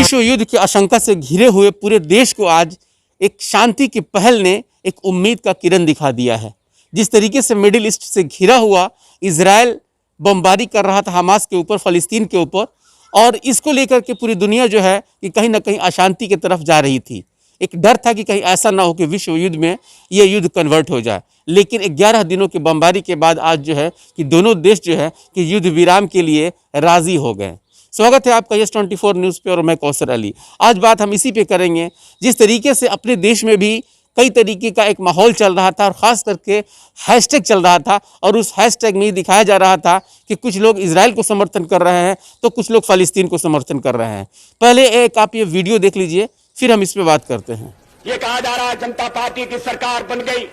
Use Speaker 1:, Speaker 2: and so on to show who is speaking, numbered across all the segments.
Speaker 1: विश्व युद्ध की आशंका से घिरे हुए पूरे देश को आज एक शांति की पहल ने एक उम्मीद का किरण दिखा दिया है। जिस तरीके से मिडिल ईस्ट से घिरा हुआ इजराइल बमबारी कर रहा था हमास के ऊपर, फ़लस्तीन के ऊपर, और इसको लेकर के पूरी दुनिया जो है कि कहीं ना कहीं अशांति की तरफ जा रही थी। एक डर था कि कहीं ऐसा ना हो कि विश्व युद्ध में ये युद्ध कन्वर्ट हो जाए। लेकिन 11 दिनों की बमबारी के बाद आज जो है कि दोनों देश जो है कि युद्ध विराम के लिए राज़ी हो गए। स्वागत है आपका YES24 न्यूज़ पे और मैं कौसर अली। आज बात हम इसी पे करेंगे, जिस तरीके से अपने देश में भी कई तरीके का एक माहौल चल रहा था और ख़ास करके हैशटैग चल रहा था, और उस हैशटैग में ये दिखाया जा रहा था कि कुछ लोग इजराइल को समर्थन कर रहे हैं तो कुछ लोग फ़लस्तीन को समर्थन कर रहे हैं। पहले एक आप ये वीडियो देख लीजिए, फिर हम इस पर बात करते हैं।
Speaker 2: ये कहा जा रहा है जनता पार्टी की सरकार बन गई,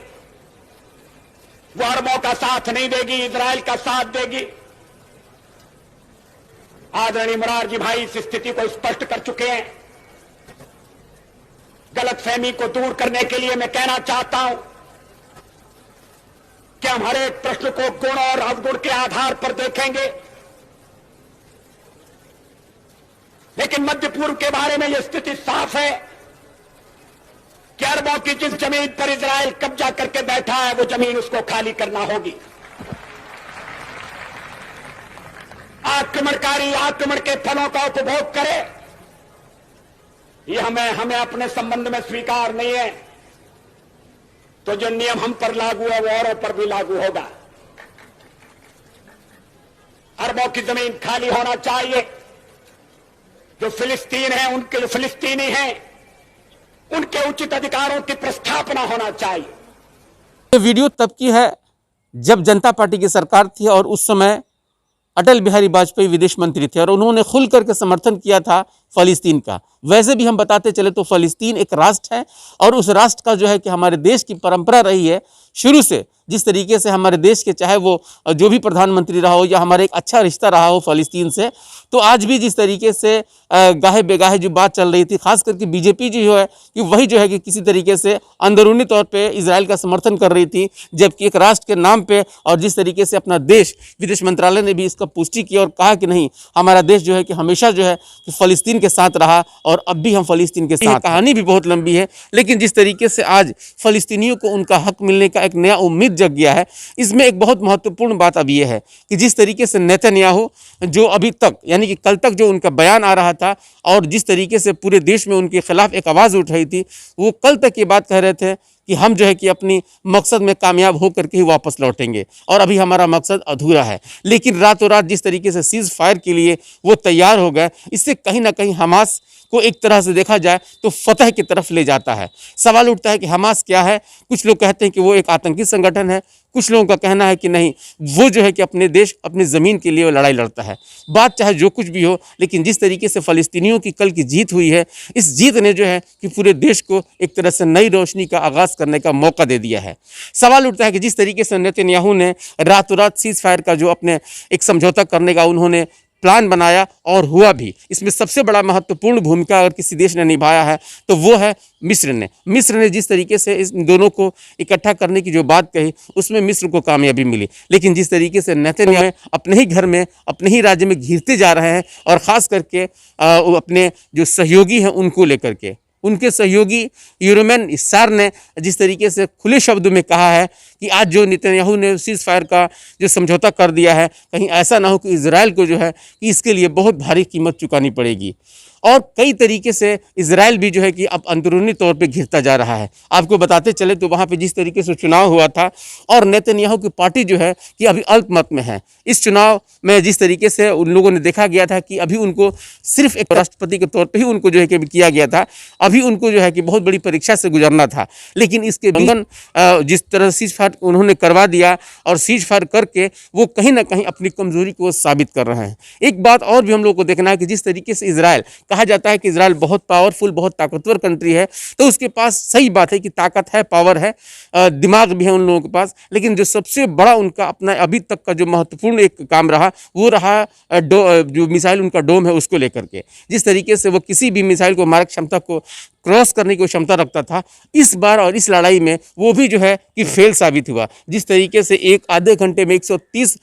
Speaker 2: वो अरबों का साथ नहीं देगी, इजराइल का साथ देगी। आदरणीय मोरारजी भाई इस स्थिति को स्पष्ट कर चुके हैं। गलतफहमी को दूर करने के लिए मैं कहना चाहता हूं कि हम हर एक प्रश्न को गुण और अवगुण के आधार पर देखेंगे, लेकिन मध्य पूर्व के बारे में यह स्थिति साफ है कि अरबों की जिस जमीन पर इजराइल कब्जा करके बैठा है वो जमीन उसको खाली करना होगी। आक्रमणकारी आक्रमण के फलों का उपभोग करे, ये हमें अपने संबंध में स्वीकार नहीं है। तो जो नियम हम पर लागू है वो औरों पर भी लागू होगा। अरबों की जमीन खाली होना चाहिए। जो फिलिस्तीन है, उनके जो फिलिस्तीनी हैं, उनके उचित अधिकारों की प्रस्थापना होना चाहिए।
Speaker 1: ये वीडियो तब की है जब जनता पार्टी की सरकार थी और उस समय अटल बिहारी वाजपेयी विदेश मंत्री थे और उन्होंने खुल करके समर्थन किया था फ़लस्तीन का। वैसे भी हम बताते चले तो फ़लस्तीन एक राष्ट्र है और उस राष्ट्र का जो है कि हमारे देश की परंपरा रही है शुरू से। जिस तरीके से हमारे देश के चाहे वो जो भी प्रधानमंत्री रहा हो या हमारा एक अच्छा रिश्ता रहा हो फ़लस्तीन से, तो आज भी जिस तरीके से गाहे बेगाहे जो बात चल रही थी, खास करके बीजेपी जो है कि वही जो है कि किसी तरीके से अंदरूनी तौर पे इजराइल का समर्थन कर रही थी, जबकि एक राष्ट्र के नाम पे और जिस तरीके से अपना देश, विदेश मंत्रालय ने भी इसका पुष्टि की और कहा कि नहीं, हमारा देश जो है कि हमेशा जो है कि फ़लस्तीन के साथ रहा और अब भी हम फ़लस्तीन के साथ। कहानी भी बहुत लंबी है, लेकिन जिस तरीके से आज फ़लस्तीनियों को उनका हक मिलने का एक नया उम्मीद जग गया है, इसमें एक बहुत महत्वपूर्ण बात अब ये है कि जिस तरीके से नेतन्याहू जो अभी तक यानी कि कल तक जो उनका बयान आ रहा था और जिस तरीके से पूरे देश में उनके खिलाफ एक आवाज़ उठ रही थी, वो कल तक ये बात कह रहे थे कि हम जो है कि अपनी मकसद में कामयाब होकर के ही वापस लौटेंगे और अभी हमारा मकसद अधूरा है। लेकिन रातों रात जिस तरीके से सीज़ फायर के लिए वो तैयार हो गए, इससे कहीं ना कहीं हमास को एक तरह से देखा जाए तो फतह की तरफ ले जाता है। सवाल उठता है कि हमास क्या है? कुछ लोग कहते हैं कि वो एक आतंकी संगठन है, कुछ लोगों का कहना है कि नहीं, वो जो है कि अपने देश, अपनी ज़मीन के लिए वो लड़ाई लड़ता है। बात चाहे जो कुछ भी हो, लेकिन जिस तरीके से फ़लस्तीनियों की कल की जीत हुई है, इस जीत ने जो है कि पूरे देश को एक तरह से नई रोशनी का आगाज़ करने का मौका दे दिया है। सवाल उठता है कि जिस तरीके से नेतन्याहू ने रातों रात सीज़ फायर का जो अपने एक समझौता करने का उन्होंने प्लान बनाया और हुआ भी, इसमें सबसे बड़ा महत्वपूर्ण भूमिका अगर किसी देश ने निभाया है तो वो है मिस्र ने। मिस्र ने जिस तरीके से इस दोनों को इकट्ठा करने की जो बात कही, उसमें मिस्र को कामयाबी मिली। लेकिन जिस तरीके से नेतन्याहू अपने ही घर में, अपने ही राज्य में घिरते जा रहे हैं और ख़ास करके अपने जो सहयोगी हैं उनको लेकर के, उनके सहयोगी यूरोमैन इस्सार ने जिस तरीके से खुले शब्दों में कहा है कि आज जो नेतन्याहू ने सीज़ फायर का जो समझौता कर दिया है, कहीं ऐसा ना हो कि इजराइल को जो है कि इसके लिए बहुत भारी कीमत चुकानी पड़ेगी। और कई तरीके से इजराइल भी जो है कि अब अंदरूनी तौर पे घिरता जा रहा है। आपको बताते चले तो वहाँ पे जिस तरीके से चुनाव हुआ था और नेतन्याहू की पार्टी जो है कि अभी अल्पमत में है। इस चुनाव में जिस तरीके से उन लोगों ने देखा गया था कि अभी उनको सिर्फ एक राष्ट्रपति के तौर पर ही उनको जो है कि किया गया था, अभी उनको जो है कि बहुत बड़ी परीक्षा से गुजरना था। लेकिन इसके बंधन जिस तरह सीज फायर उन्होंने करवा दिया और सीज फायर करके वो कहीं ना कहीं अपनी कमजोरी को साबित कर रहे हैं। एक बात और भी हम लोग को देखना है कि जिस तरीके से इजराइल, कहा जाता है कि इजराइल बहुत पावरफुल, बहुत ताकतवर कंट्री है, तो उसके पास सही बात है कि ताकत है, पावर है, दिमाग भी है उन लोगों के पास। लेकिन जो सबसे बड़ा उनका अपना अभी तक का जो महत्वपूर्ण एक काम रहा वो रहा जो मिसाइल उनका डोम है उसको लेकर के। जिस तरीके से वो किसी भी मिसाइल को मारक क्षमता को क्रॉस करने की क्षमता रखता था, इस बार और इस लड़ाई में वो भी जो है कि फेल साबित हुआ। जिस तरीके से एक आधे घंटे में 130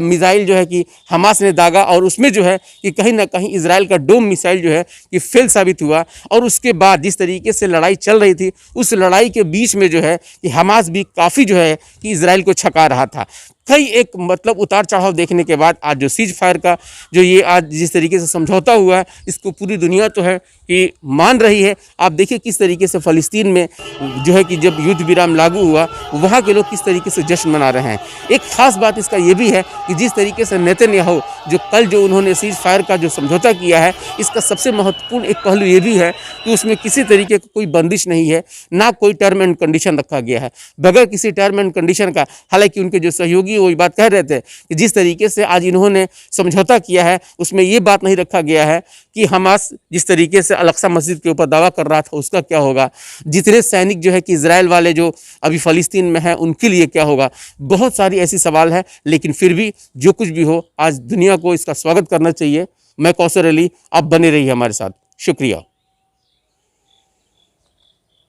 Speaker 1: मिसाइल जो है कि हमास ने दागा और उसमें जो है कि कहीं ना कहीं इजराइल का डोम मिसाइल जो है कि फेल साबित हुआ। और उसके बाद जिस तरीके से लड़ाई चल रही थी, उस लड़ाई के बीच में जो है कि हमास भी काफ़ी जो है कि इजराइल को छका रहा था। कई एक मतलब उतार चढ़ाव देखने के बाद आज जो सीज फायर का जो ये आज जिस तरीके से समझौता हुआ है, इसको पूरी दुनिया तो है कि मान रही है। आप देखिए किस तरीके से फ़लस्तीन में जो है कि जब युद्ध विराम लागू हुआ, वहाँ के लोग किस तरीके से जश्न मना रहे हैं। एक ख़ास बात इसका ये भी है कि जिस तरीके से नेतन्याहू जो कल जो उन्होंने सीज फायर का जो समझौता किया है, इसका सबसे महत्वपूर्ण एक पहलू ये भी है कि उसमें किसी तरीके का कोई बंदिश नहीं है, ना कोई टर्म एंड कंडीशन रखा गया है। बगैर किसी टर्म एंड कंडीशन का, हालांकि उनके जो सहयोगी वो ये बात कह रहे थे कि जिस तरीके से आज इन्होंने समझौता किया है, उसमें ये बात नहीं रखा गया है कि हमास जिस तरीके से अल-अक्सा मस्जिद के ऊपर दावा कर रहा था उसका क्या होगा, जितने सैनिक जो है कि इजराइल वाले जो अभी फ़लस्तीन में हैं उनके लिए क्या होगा। बहुत सारी ऐसी सवाल है, लेकिन फिर भी जो कुछ भी हो आज दुनिया को इसका स्वागत करना चाहिए। मैं कौसर अली, आप बने रहिए हमारे साथ। शुक्रिया।